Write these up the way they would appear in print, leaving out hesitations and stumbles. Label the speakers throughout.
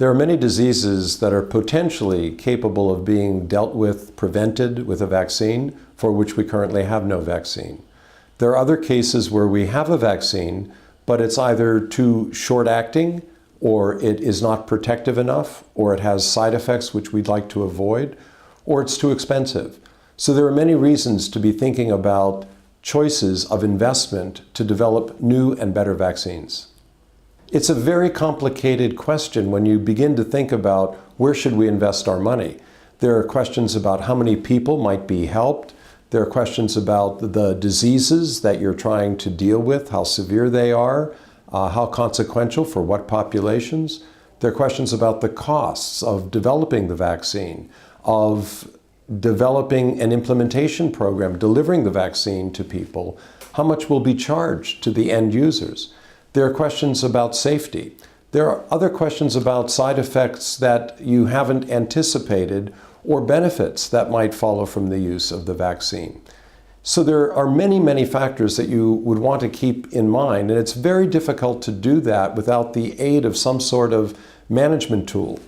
Speaker 1: There are many diseases that are potentially capable of being dealt with, prevented with a vaccine, for which we currently have no vaccine. There are other cases where we have a vaccine, but it's either too short-acting, or it is not protective enough, or it has side effects which we'd like to avoid, or it's too expensive. So there are many reasons to be thinking about choices of investment to develop new and better vaccines. It's a very complicated question when you begin to think about where should we invest our money. There are questions about how many people might be helped. There are questions about the diseases that you're trying to deal with, how severe they are, how consequential for what populations. There are questions about the costs of developing the vaccine, of developing an implementation program, delivering the vaccine to people. How much will be charged to the end users? There are questions about safety. There are other questions about side effects that you haven't anticipated or benefits that might follow from the use of the vaccine. So there are many, many factors that you would want to keep in mind, and it's very difficult to do that without the aid of some sort of management tool.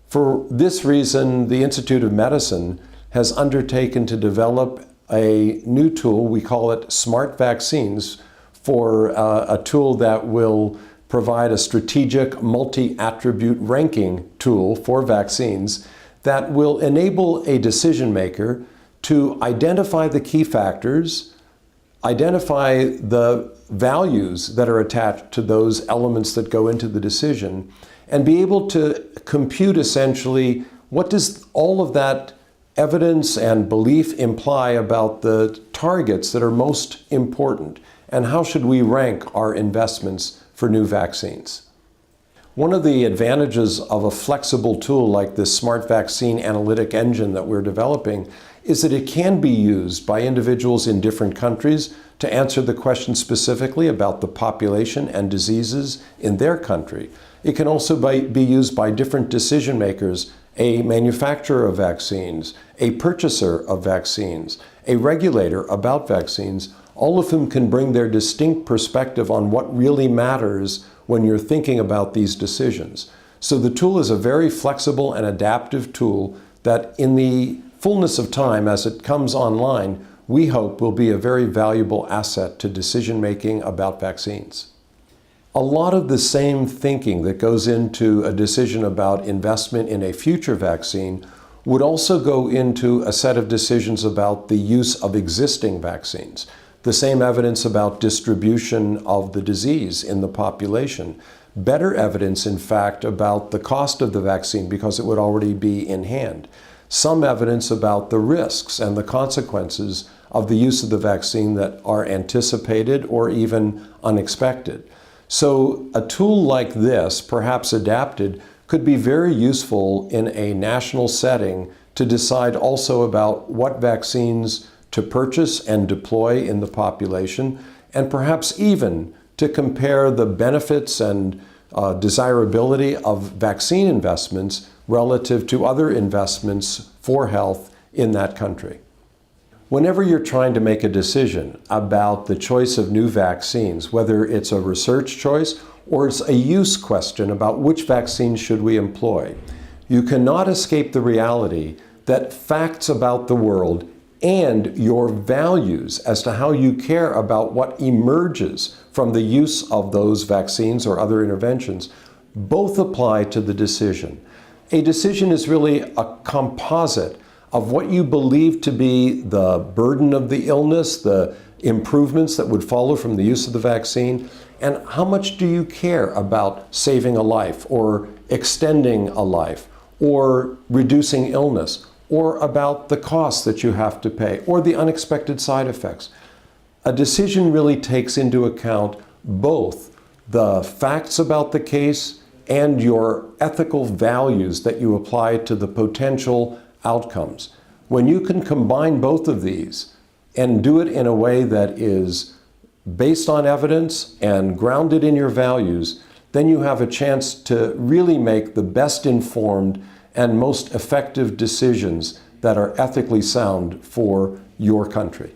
Speaker 1: For this reason, the Institute of Medicine has undertaken to develop a new tool. We call it Smart Vaccines, for a tool that will provide a strategic multi-attribute ranking tool for vaccines that will enable a decision maker to identify the key factors, identify the values that are attached to those elements that go into the decision, and be able to compute essentially what does all of that evidence and belief imply about the targets that are most important, and how should we rank our investments for new vaccines. One of the advantages of a flexible tool like this Smart Vaccine Analytic Engine that we're developing is that it can be used by individuals in different countries to answer the question specifically about the population and diseases in their country. It can also be used by different decision makers, a manufacturer of vaccines, a purchaser of vaccines, a regulator about vaccines, all of whom can bring their distinct perspective on what really matters when you're thinking about these decisions. So the tool is a very flexible and adaptive tool that in the fullness of time, as it comes online, we hope will be a very valuable asset to decision making about vaccines. A lot of the same thinking that goes into a decision about investment in a future vaccine would also go into a set of decisions about the use of existing vaccines. The same evidence about distribution of the disease in the population. Better evidence, in fact, about the cost of the vaccine because it would already be in hand. Some evidence about the risks and the consequences of the use of the vaccine that are anticipated or even unexpected. So a tool like this, perhaps adapted, could be very useful in a national setting to decide also about what vaccines to purchase and deploy in the population, and perhaps even to compare the benefits and desirability of vaccine investments relative to other investments for health in that country. Whenever you're trying to make a decision about the choice of new vaccines, whether it's a research choice or it's a use question about which vaccines should we employ, you cannot escape the reality that facts about the world and your values as to how you care about what emerges from the use of those vaccines or other interventions both apply to the decision. A decision is really a composite of what you believe to be the burden of the illness, the improvements that would follow from the use of the vaccine, and how much do you care about saving a life or extending a life or reducing illness, or about the costs that you have to pay, or the unexpected side effects. A decision really takes into account both the facts about the case and your ethical values that you apply to the potential outcomes. When you can combine both of these and do it in a way that is based on evidence and grounded in your values, then you have a chance to really make the best informed and most effective decisions that are ethically sound for your country.